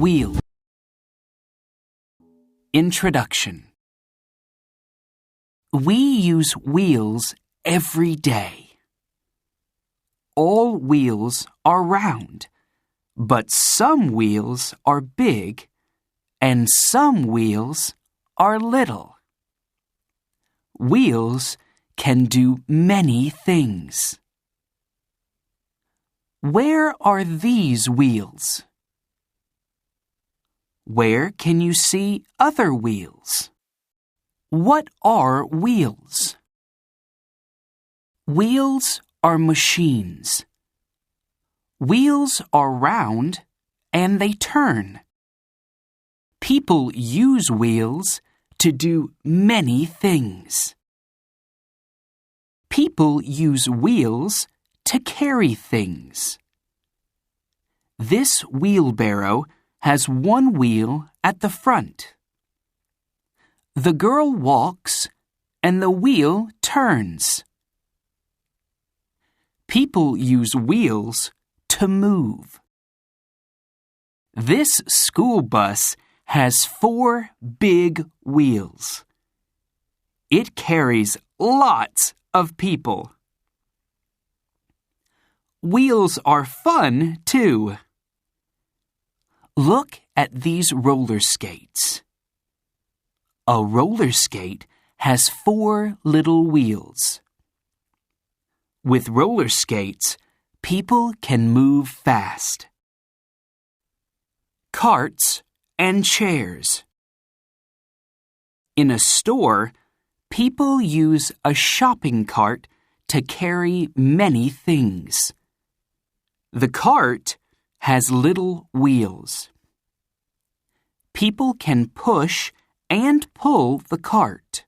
Wheel. Introduction. We use wheels every day. All wheels are round, but some wheels are big and some wheels are little. Wheels can do many things. Where are these wheels? Where can you see other wheels? What are wheels? Wheels are machines. Wheels are round and they turn. People use wheels to do many things. People use wheels to carry things. This wheelbarrow has one wheel at the front. The girl walks and the wheel turns. People use wheels to move. This school bus has 4 big wheels. It carries lots of people. Wheels are fun, too. Look at these roller skates. A roller skate has 4 little wheels. With roller skates, people can move fast. Carts and chairs. In a store, people use a shopping cart to carry many things. The cart has little wheels. People can push and pull the cart.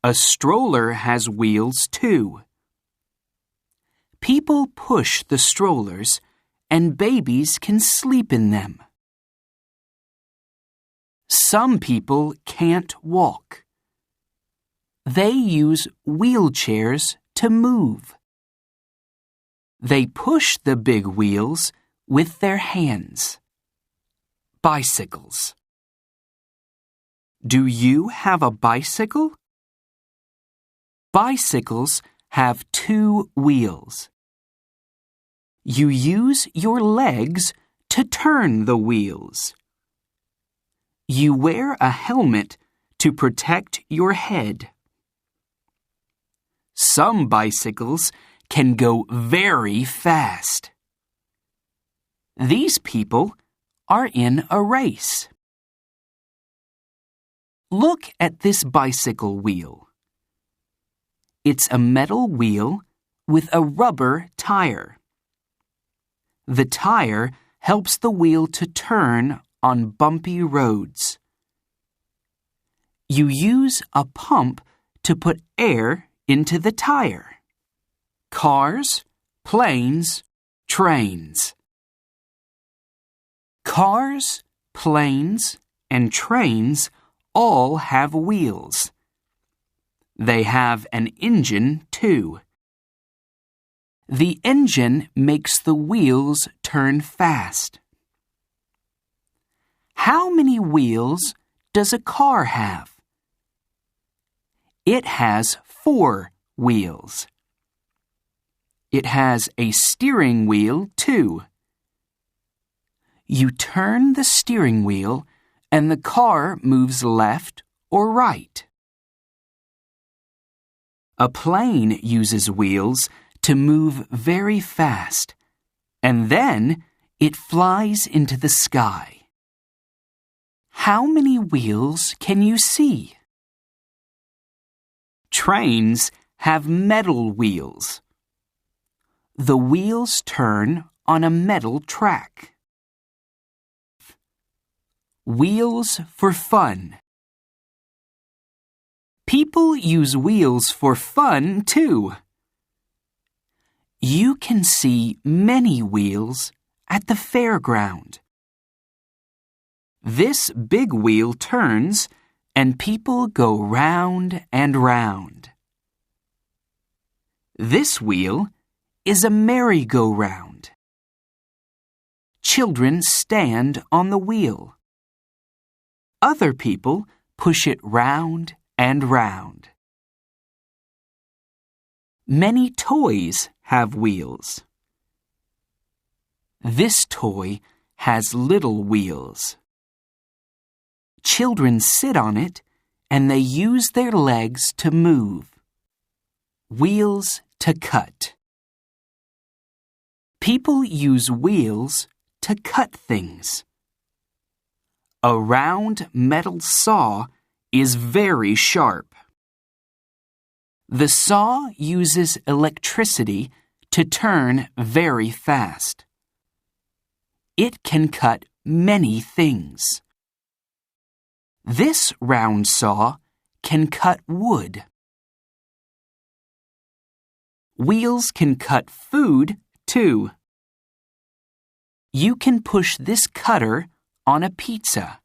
A stroller has wheels too. People push the strollers and babies can sleep in them. Some people can't walk. They use wheelchairs to move. They push the big wheels with their hands. Bicycles. Do you have a bicycle? Bicycles have 2 wheels. You use your legs to turn the wheels. You wear a helmet to protect your head. Some bicycles can go very fast. These people are in a race. Look at this bicycle wheel. It's a metal wheel with a rubber tire. The tire helps the wheel to turn on bumpy roads. You use a pump to put air into the tire. Cars, planes, trains. Cars, planes, and trains all have wheels. They have an engine, too. The engine makes the wheels turn fast. How many wheels does a car have? It has 4 wheels. It has a steering wheel, too. You turn the steering wheel and the car moves left or right. A plane uses wheels to move very fast, and then it flies into the sky. How many wheels can you see? Trains have metal wheels. The wheels turn on a metal track. Wheels for fun. People use wheels for fun, too. You can see many wheels at the fairground. This big wheel turns and people go round and round. This wheel is a merry-go-round. children stand on the wheel. Other people push it round and round. Many toys have wheels. This toy has little wheels. Children sit on it and they use their legs to move. Wheels to cut. People use wheels to cut things. A round metal saw is very sharp. The saw uses electricity to turn very fast. It can cut many things. This round saw can cut wood. Wheels can cut food, too. You can push this cutter on a pizza.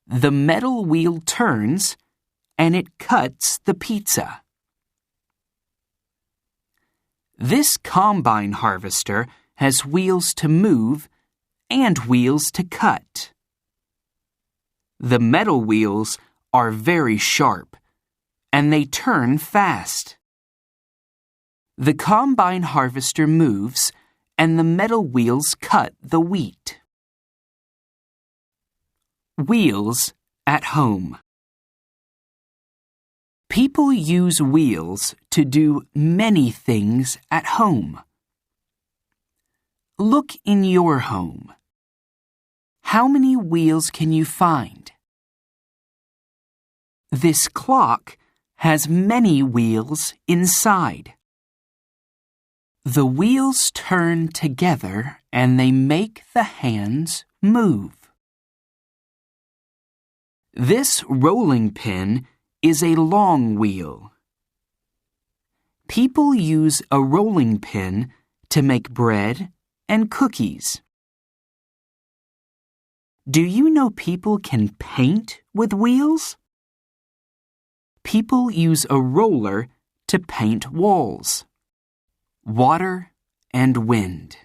The metal wheel turns and it cuts the pizza. This combine harvester has wheels to move and wheels to cut. The metal wheels are very sharp and they turn fast. The combine harvester moves and the metal wheels cut the wheat. Wheels at home. People use wheels to do many things at home. Look in your home. How many wheels can you find? This clock has many wheels inside. The wheels turn together and they make the hands move. This rolling pin is a long wheel. People use a rolling pin to make bread and cookies. Do you know people can paint with wheels? People use a roller to paint walls, water, and wind.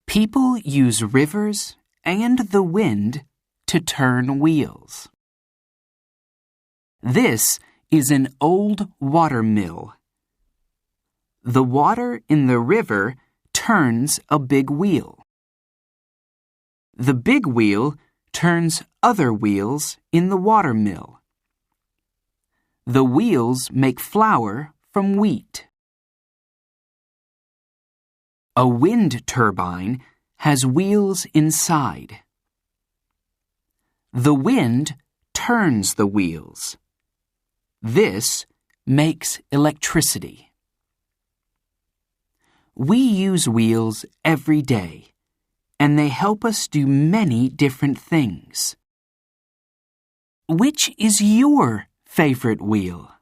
People use rivers and the wind to turn wheels. This is an old water mill. The water in the river turns a big wheel. The big wheel turns other wheels in the water mill. The wheels make flour from wheat. A wind turbine has wheels inside. The wind turns the wheels. This makes electricity. We use wheels every day, and they help us do many different things. Which is your favorite wheel?